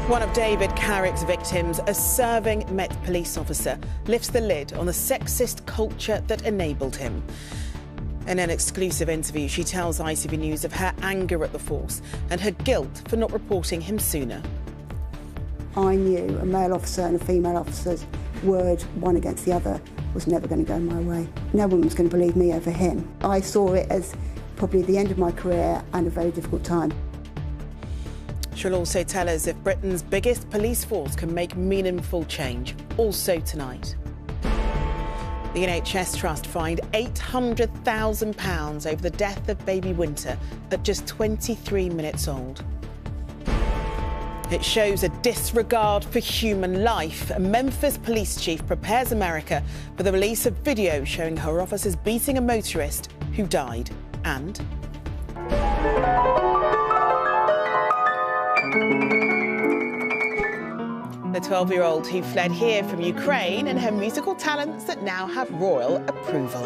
One of David Carrick's victims, a serving Met police officer, lifts the lid on the sexist culture that enabled him. In an exclusive interview, she tells ITV News of her anger at the force and her guilt for not reporting him sooner. I knew a male officer and a female officer's word, one against the other, was never going to go my way. No one was going to believe me over him. I saw it as probably the end of my career and a very difficult time. She'll also tell us if Britain's biggest police force can make meaningful change. Also tonight. The NHS Trust fined £800,000 over the death of baby Winter at just 23 minutes old. It shows a disregard for human life. A Memphis police chief prepares America for the release of video showing her officers beating a motorist who died. And the 12-year-old who fled here from Ukraine and her musical talents that now have royal approval.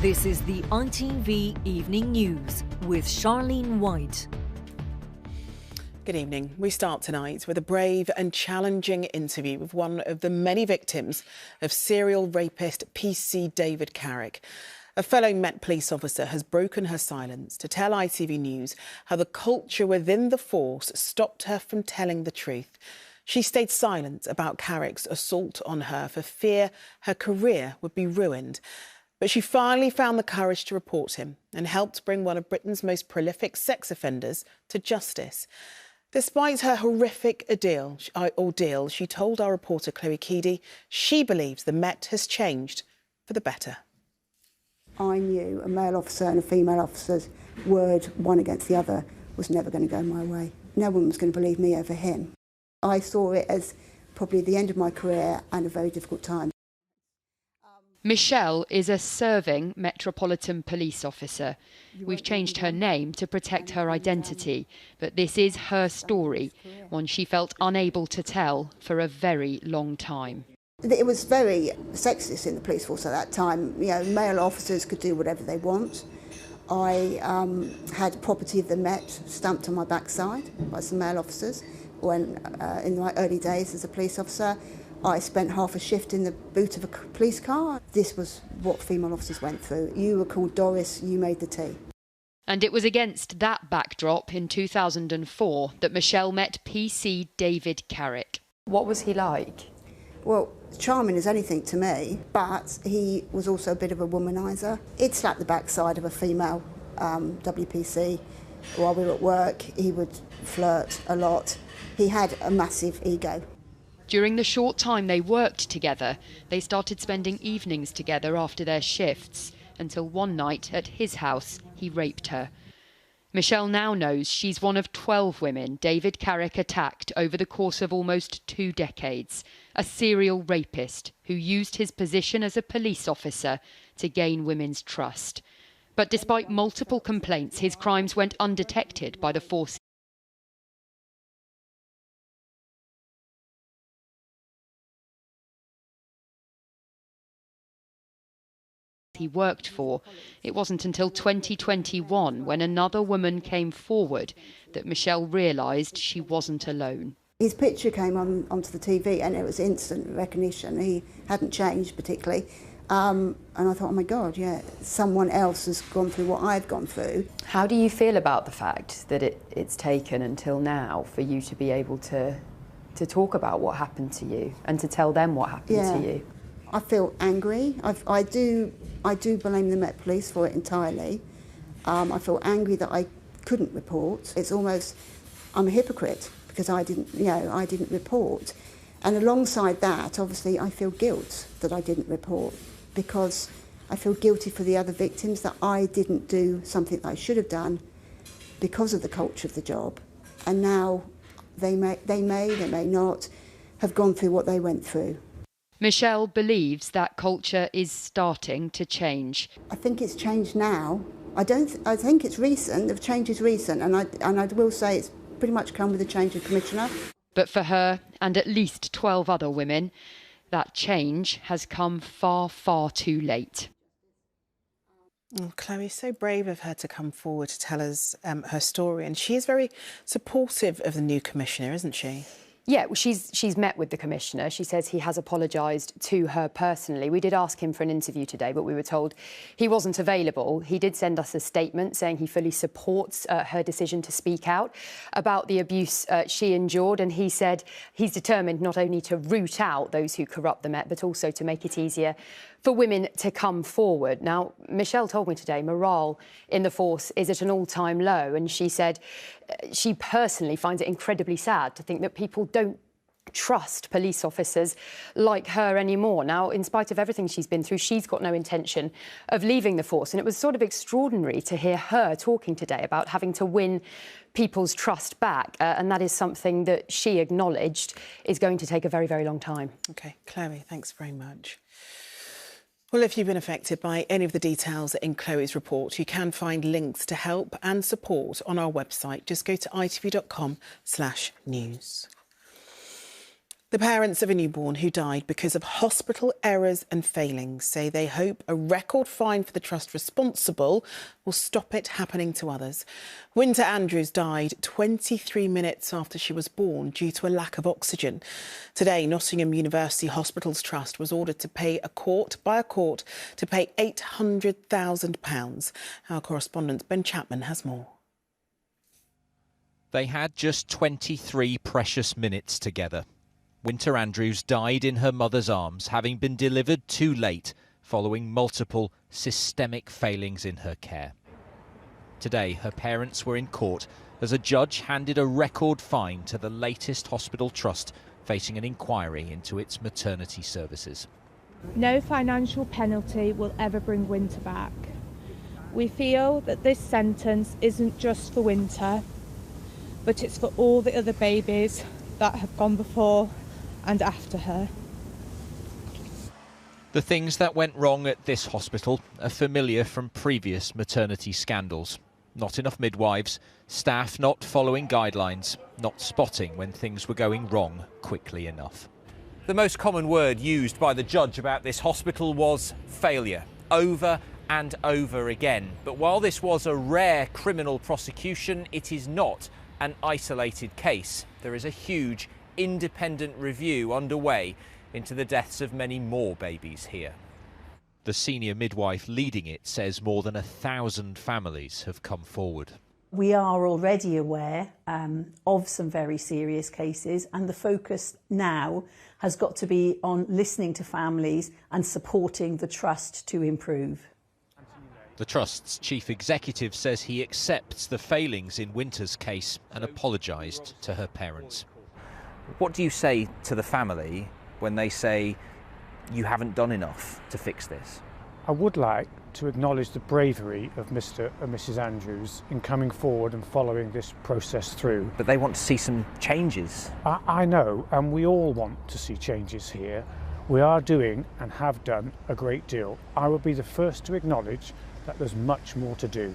This is the ITV Evening News with Charlene White. Good evening. We start tonight with a brave and challenging interview with one of the many victims of serial rapist PC David Carrick. A fellow Met police officer has broken her silence to tell ITV News how the culture within the force stopped her from telling the truth. She stayed silent about Carrick's assault on her for fear her career would be ruined. But she finally found the courage to report him and helped bring one of Britain's most prolific sex offenders to justice. Despite her horrific ordeal, she told our reporter Chloe Keedy she believes the Met has changed for the better. I knew a male officer and a female officer's word, one against the other, was never going to go my way. No one was going to believe me over him. I saw it as probably the end of my career and a very difficult time. Michelle is a serving Metropolitan Police officer. We've changed her name to protect her identity, but this is her story, one she felt unable to tell for a very long time. It was very sexist in the police force at that time. You know, male officers could do whatever they want. I had property of the Met stamped on my backside by some male officers when, in my early days as a police officer. I spent half a shift in the boot of a police car. This was what female officers went through. You were called Doris, you made the tea. And it was against that backdrop in 2004 that Michelle met PC David Carrick. What was he like? Well, charming as anything to me, but he was also a bit of a womaniser. He'd slap the backside of a female WPC while we were at work. He would flirt a lot. He had a massive ego. During the short time they worked together, they started spending evenings together after their shifts, until one night at his house he raped her. Michelle now knows she's one of 12 women David Carrick attacked over the course of almost 2 decades, a serial rapist who used his position as a police officer to gain women's trust. But despite multiple complaints, his crimes went undetected by the force he worked for. It wasn't until 2021, when another woman came forward, that Michelle realised she wasn't alone. His picture came onto the TV and it was instant recognition. He hadn't changed particularly. And I thought, oh my God, yeah, someone else has gone through what I've gone through. How do you feel about the fact that it's taken until now for you to be able to talk about what happened to you and to tell them what happened to you? I feel angry. I do blame the Met Police for it entirely. I feel angry that I couldn't report. It's almost, I'm a hypocrite because I didn't report. And alongside that, obviously, I feel guilt that I didn't report because I feel guilty for the other victims that I didn't do something that I should have done because of the culture of the job. And now they may not have gone through what they went through. Michelle believes that culture is starting to change. I think it's changed now. I think it's recent. The change is recent, and I will say it's pretty much come with a change of commissioner. But for her and at least 12 other women, that change has come far, far too late. Oh, Chloe, so brave of her to come forward to tell us her story. And she is very supportive of the new commissioner, isn't she? Yeah, well, she's met with the Commissioner. She says he has apologised to her personally. We did ask him for an interview today, but we were told he wasn't available. He did send us a statement saying he fully supports her decision to speak out about the abuse she endured. And he said he's determined not only to root out those who corrupt the Met, but also to make it easier for women to come forward. Now, Michelle told me today morale in the force is at an all-time low, and she said she personally finds it incredibly sad to think that people don't trust police officers like her anymore. Now, in spite of everything she's been through, she's got no intention of leaving the force, and it was sort of extraordinary to hear her talking today about having to win people's trust back, and that is something that she acknowledged is going to take a very, very long time. OK, Chloe, thanks very much. Well, if you've been affected by any of the details in Chloe's report, you can find links to help and support on our website. Just go to itv.com/news. The parents of a newborn who died because of hospital errors and failings say they hope a record fine for the trust responsible will stop it happening to others. Winter Andrews died 23 minutes after she was born due to a lack of oxygen. Today, Nottingham University Hospitals Trust was ordered to pay a court to pay £800,000. Our correspondent Ben Chapman has more. They had just 23 precious minutes together. Winter Andrews died in her mother's arms, having been delivered too late following multiple systemic failings in her care. Today, her parents were in court as a judge handed a record fine to the latest hospital trust facing an inquiry into its maternity services. No financial penalty will ever bring Winter back. We feel that this sentence isn't just for Winter, but it's for all the other babies that have gone before and after her. The things that went wrong at this hospital are familiar from previous maternity scandals. Not enough midwives, staff not following guidelines, not spotting when things were going wrong quickly enough. The most common word used by the judge about this hospital was failure, over and over again. But while this was a rare criminal prosecution, it is not an isolated case. There is a huge independent review underway into the deaths of many more babies here. The senior midwife leading it says more than 1,000 families have come forward. We are already aware of some very serious cases, and the focus now has got to be on listening to families and supporting the trust to improve. The Trust's chief executive says he accepts the failings in Winter's case and apologised to her parents. What do you say to the family when they say you haven't done enough to fix this? I would like to acknowledge the bravery of Mr. and Mrs. Andrews in coming forward and following this process through. But they want to see some changes. I know, and we all want to see changes here. We are doing and have done a great deal. I will be the first to acknowledge that there's much more to do.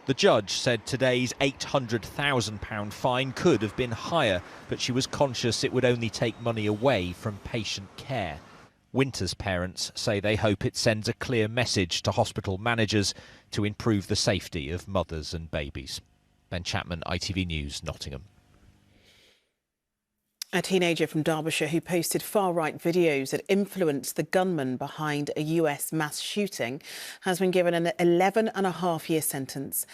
The judge said today's £800,000 fine could have been higher, but she was conscious it would only take money away from patient care. Winter's parents say they hope it sends a clear message to hospital managers to improve the safety of mothers and babies. Ben Chapman, ITV News, Nottingham. A teenager from Derbyshire who posted far-right videos that influenced the gunman behind a US mass shooting has been given an 11-and-a-half-year sentence.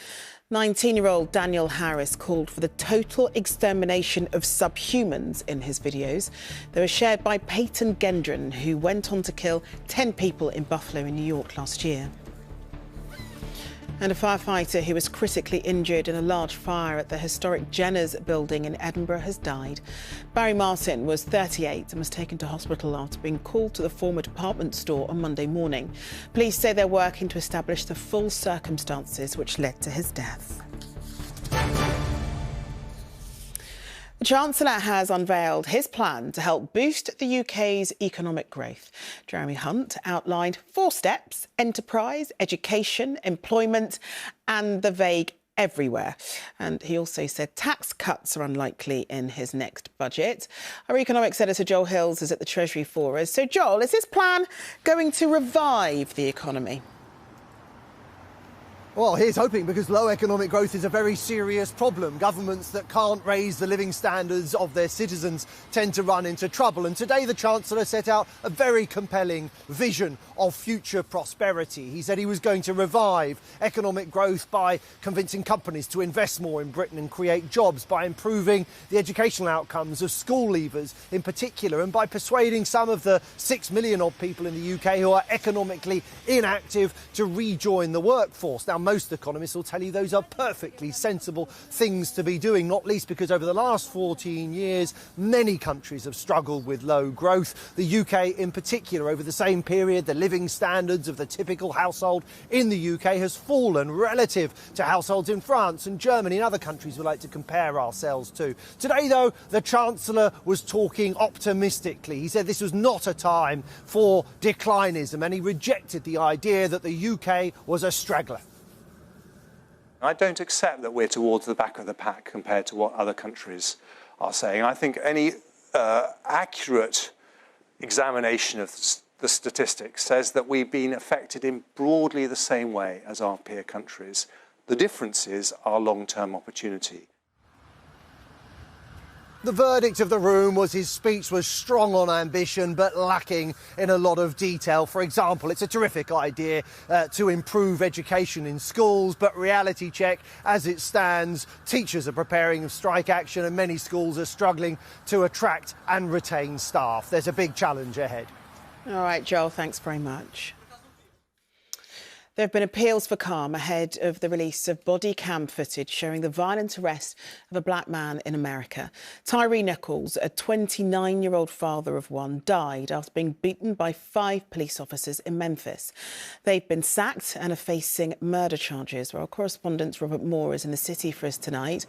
19-year-old Daniel Harris called for the total extermination of subhumans in his videos. They were shared by Peyton Gendron, who went on to kill 10 people in Buffalo in New York last year. And a firefighter who was critically injured in a large fire at the historic Jenner's building in Edinburgh has died. Barry Martin was 38 and was taken to hospital after being called to the former department store on Monday morning. Police say they're working to establish the full circumstances which led to his death. The Chancellor has unveiled his plan to help boost the UK's economic growth. Jeremy Hunt outlined 4 steps: enterprise, education, employment and the vague everywhere. And he also said tax cuts are unlikely in his next budget. Our economics editor Joel Hills is at the Treasury for us. So Joel, is this plan going to revive the economy? Well, here's hoping, because low economic growth is a very serious problem. Governments that can't raise the living standards of their citizens tend to run into trouble. And today the Chancellor set out a very compelling vision of future prosperity. He said he was going to revive economic growth by convincing companies to invest more in Britain and create jobs, by improving the educational outcomes of school leavers in particular, and by persuading some of the 6 million odd people in the UK who are economically inactive to rejoin the workforce. Now, most economists will tell you those are perfectly sensible things to be doing, not least because over the last 14 years, many countries have struggled with low growth. The UK in particular, over the same period, the living standards of the typical household in the UK has fallen relative to households in France and Germany and other countries we like to compare ourselves to. Today, though, the Chancellor was talking optimistically. He said this was not a time for declinism, and he rejected the idea that the UK was a straggler. I don't accept that we're towards the back of the pack compared to what other countries are saying. I think any accurate examination of the statistics says that we've been affected in broadly the same way as our peer countries. The difference is our long-term opportunity. The verdict of the room was his speech was strong on ambition but lacking in a lot of detail. For example, it's a terrific idea to improve education in schools, but reality check, as it stands, teachers are preparing for strike action and many schools are struggling to attract and retain staff. There's a big challenge ahead. All right, Joel, thanks very much. There have been appeals for calm ahead of the release of body cam footage showing the violent arrest of a black man in America. Tyree Nichols, a 29-year-old father of one, died after being beaten by 5 police officers in Memphis. They've been sacked and are facing murder charges. Well, our correspondent Robert Moore is in the city for us tonight.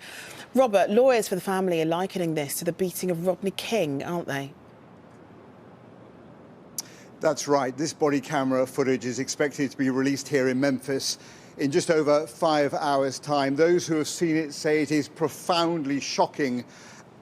Robert, lawyers for the family are likening this to the beating of Rodney King, aren't they? That's right. This body camera footage is expected to be released here in Memphis in just over 5 hours' time. Those who have seen it say it is profoundly shocking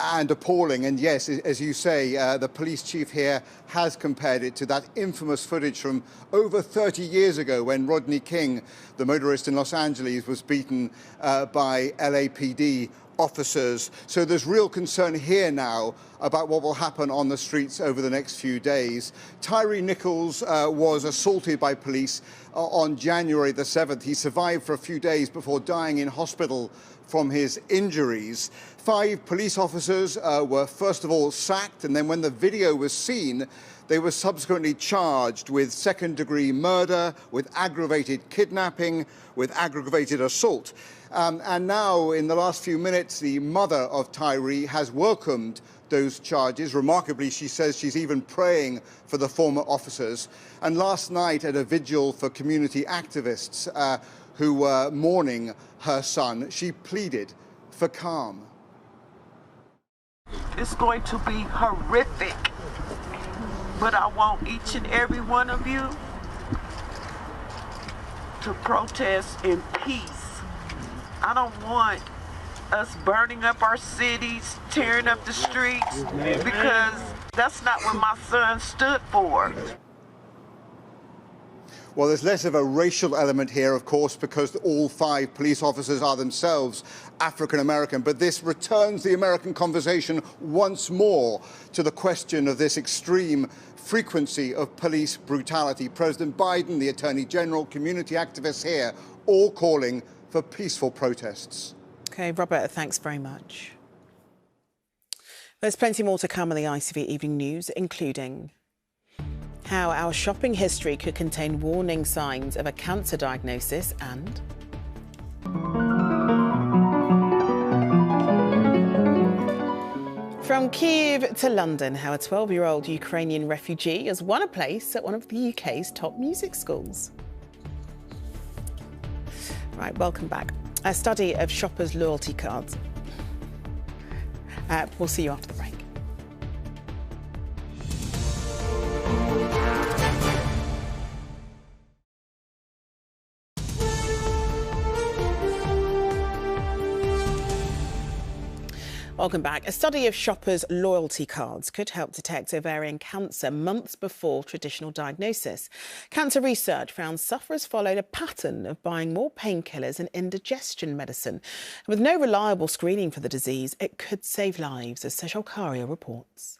and appalling. And yes, as you say, the police chief here has compared it to that infamous footage from over 30 years ago when Rodney King, the motorist in Los Angeles, was beaten by LAPD officers. So there's real concern here now about what will happen on the streets over the next few days. Tyree Nichols was assaulted by police on January the 7th. He survived for a few days before dying in hospital from his injuries. 5 police officers were first of all sacked, and then when the video was seen, they were subsequently charged with second-degree murder, with aggravated kidnapping, with aggravated assault. And now, in the last few minutes, the mother of Tyree has welcomed those charges. Remarkably, she says she's even praying for the former officers. And last night, at a vigil for community activists who were mourning her son, she pleaded for calm. It's going to be horrific, but I want each and every one of you to protest in peace. I don't want us burning up our cities, tearing up the streets, because that's not what my son stood for. Well, there's less of a racial element here, of course, because all 5 police officers are themselves African-American. But this returns the American conversation once more to the question of this extreme frequency of police brutality. President Biden, the Attorney General, community activists here, all calling for peaceful protests. OK, Robert, thanks very much. There's plenty more to come on the ITV Evening News, including how our shopping history could contain warning signs of a cancer diagnosis, and from Kyiv to London, how a 12-year-old Ukrainian refugee has won a place at one of the UK's top music schools. Right, welcome back. A study of shoppers' loyalty cards. We'll see you after the break. Welcome back. A study of shoppers' loyalty cards could help detect ovarian cancer months before traditional diagnosis. Cancer research found sufferers followed a pattern of buying more painkillers and indigestion medicine. With no reliable screening for the disease, it could save lives, as Sejal Karia reports.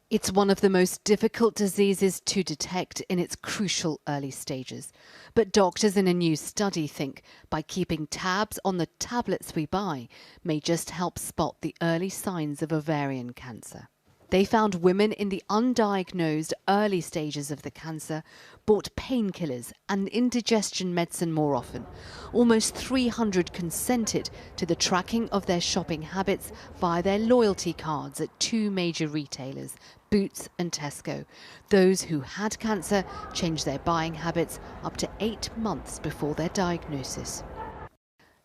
It's one of the most difficult diseases to detect in its crucial early stages. But doctors in a new study think by keeping tabs on the tablets we buy may just help spot the early signs of ovarian cancer. They found women in the undiagnosed early stages of the cancer bought painkillers and indigestion medicine more often. Almost 300 consented to the tracking of their shopping habits via their loyalty cards at two major retailers, Boots and Tesco. Those who had cancer changed their buying habits up to 8 months before their diagnosis.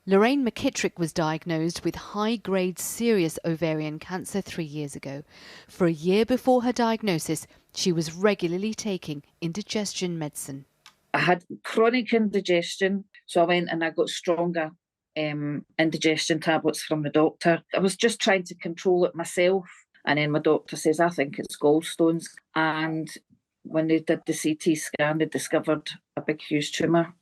Lorraine McKittrick was diagnosed with high-grade serious ovarian cancer 3 years ago. For a year before her diagnosis, she was regularly taking indigestion medicine. I had chronic indigestion, so I went and I got stronger indigestion tablets from the doctor. I was just trying to control it myself, and then my doctor says, I think it's gallstones. And when they did the CT scan, they discovered a big, huge tumour.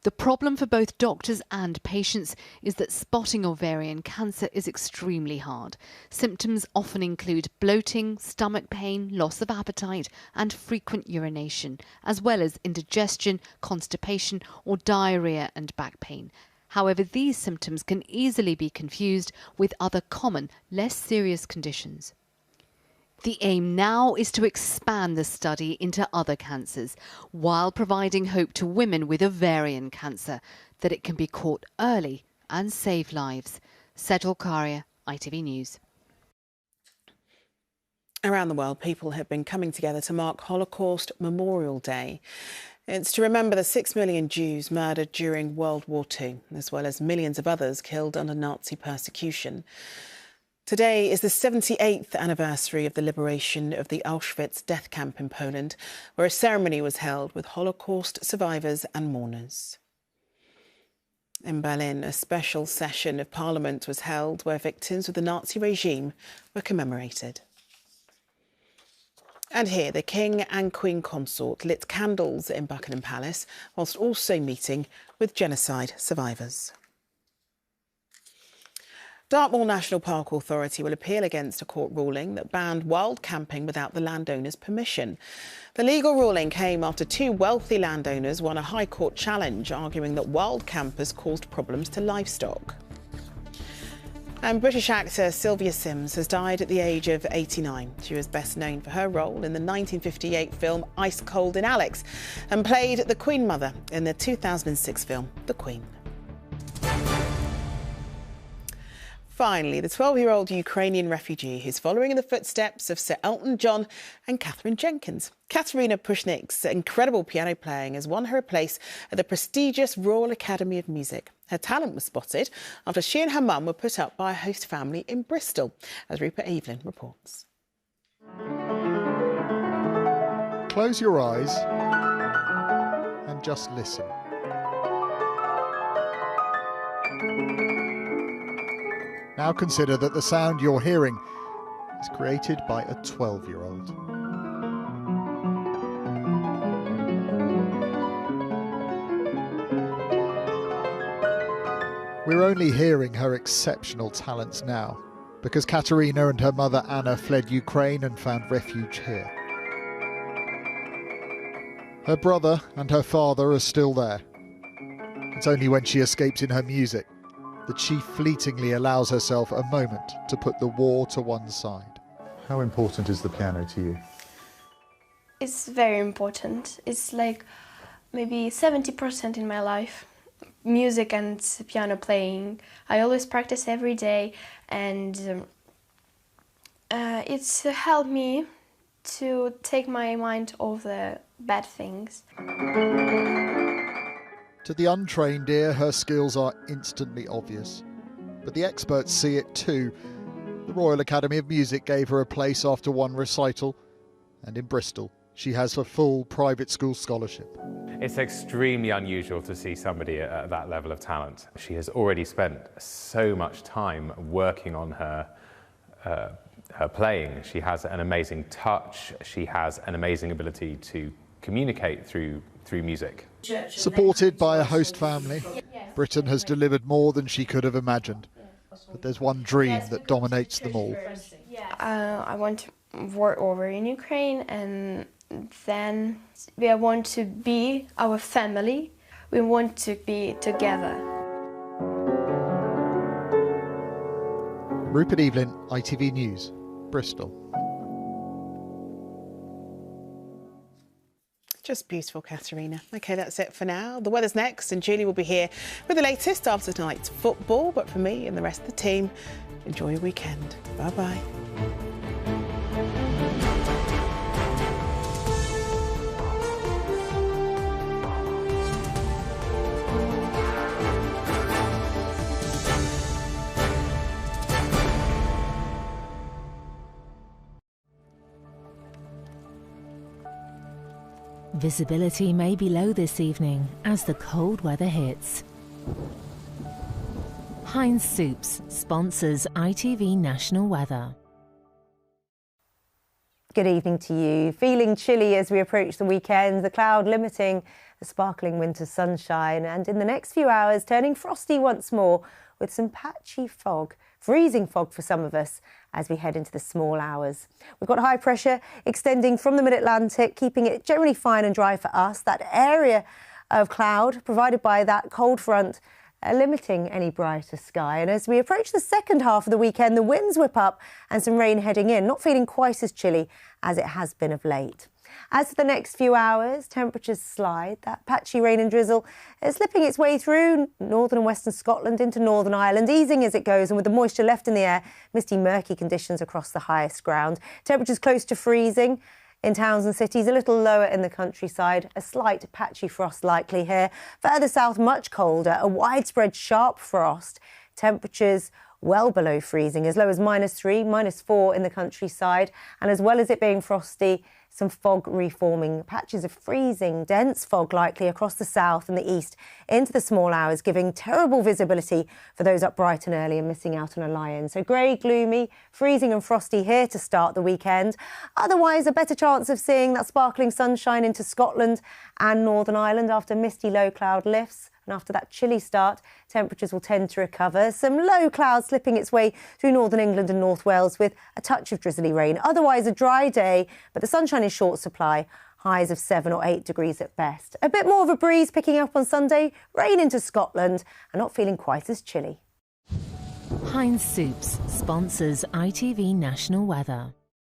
The problem for both doctors and patients is that spotting ovarian cancer is extremely hard. Symptoms often include bloating, stomach pain, loss of appetite and frequent urination, as well as indigestion, constipation or diarrhoea and back pain. However, these symptoms can easily be confused with other common, less serious conditions. The aim now is to expand the study into other cancers, while providing hope to women with ovarian cancer that it can be caught early and save lives. Sejal Karia, ITV News. Around the world, people have been coming together to mark Holocaust Memorial Day. It's to remember the 6 million Jews murdered during World War II, as well as millions of others killed under Nazi persecution. Today is the 78th anniversary of the liberation of the Auschwitz death camp in Poland, where a ceremony was held with Holocaust survivors and mourners. In Berlin, a special session of Parliament was held where victims of the Nazi regime were commemorated. And here, the King and Queen Consort lit candles in Buckingham Palace, whilst also meeting with genocide survivors. Dartmoor National Park Authority will appeal against a court ruling that banned wild camping without the landowner's permission. The legal ruling came after two wealthy landowners won a High Court challenge, arguing that wild campers caused problems to livestock. And British actor Sylvia Sims has died at the age of 89. She was best known for her role in the 1958 film Ice Cold in Alex and played the Queen Mother in the 2006 film The Queen. Finally, the 12-year-old Ukrainian refugee who's following in the footsteps of Sir Elton John and Catherine Jenkins. Katerina Pushnik's incredible piano playing has won her a place at the prestigious Royal Academy of Music. Her talent was spotted after she and her mum were put up by a host family in Bristol, as Rupert Evelyn reports. Close your eyes and just listen. Now consider that the sound you're hearing is created by a 12-year-old. We're only hearing her exceptional talents now, because Katerina and her mother Anna fled Ukraine and found refuge here. Her brother and her father are still there. It's only when she escapes in her music that she fleetingly allows herself a moment to put the war to one side. How important is the piano to you? It's very important. It's like maybe 70% in my life. Music and piano playing. I always practice every day, and it's helped me to take my mind off the bad things. To the untrained ear, her skills are instantly obvious. But the experts see it too. The Royal Academy of Music gave her a place after one recital, and in Bristol, she has a full private school scholarship. It's extremely unusual to see somebody at that level of talent. She has already spent so much time working on her playing. She has an amazing touch. She has an amazing ability to communicate through music. Supported by a host family, Britain has delivered more than she could have imagined. But there's one dream that dominates them all. I want to war over in Ukraine, and then we want to be our family. We want to be together. Rupert Evelyn, ITV News, Bristol. Just beautiful, Katerina. OK, that's it for now. The weather's next, and Julie will be here with the latest after tonight's football. But for me and the rest of the team, enjoy your weekend. Bye-bye. Visibility may be low this evening as the cold weather hits. Heinz Soups sponsors ITV National Weather. Good evening to you. Feeling chilly as we approach the weekend, the cloud limiting the sparkling winter sunshine, and in the next few hours turning frosty once more with some patchy fog, freezing fog for some of us as we head into the small hours. We've got high pressure extending from the mid-Atlantic, keeping it generally fine and dry for us. That area of cloud provided by that cold front limiting any brighter sky. And as we approach the second half of the weekend, the winds whip up and some rain heading in, not feeling quite as chilly as it has been of late. As for the next few hours, temperatures slide. That patchy rain and drizzle is slipping its way through northern and western Scotland into Northern Ireland, easing as it goes, and with the moisture left in the air, misty, murky conditions across the highest ground. Temperatures close to freezing in towns and cities, a little lower in the countryside. A slight patchy frost likely here. Further south, much colder, a widespread sharp frost. Temperatures well below freezing, as low as -3, -4 in the countryside. And as well as it being frosty, some fog reforming, patches of freezing, dense fog likely across the south and the east into the small hours, giving terrible visibility for those up bright and early and missing out on a lie-in. So grey, gloomy, freezing and frosty here to start the weekend. Otherwise, a better chance of seeing that sparkling sunshine into Scotland and Northern Ireland after misty low cloud lifts. And after that chilly start, temperatures will tend to recover. Some low cloud slipping its way through northern England and North Wales with a touch of drizzly rain. Otherwise, a dry day, but the sunshine is short supply. Highs of 7 or 8 degrees at best. A bit more of a breeze picking up on Sunday, rain into Scotland and not feeling quite as chilly. Heinz Soups sponsors ITV National Weather.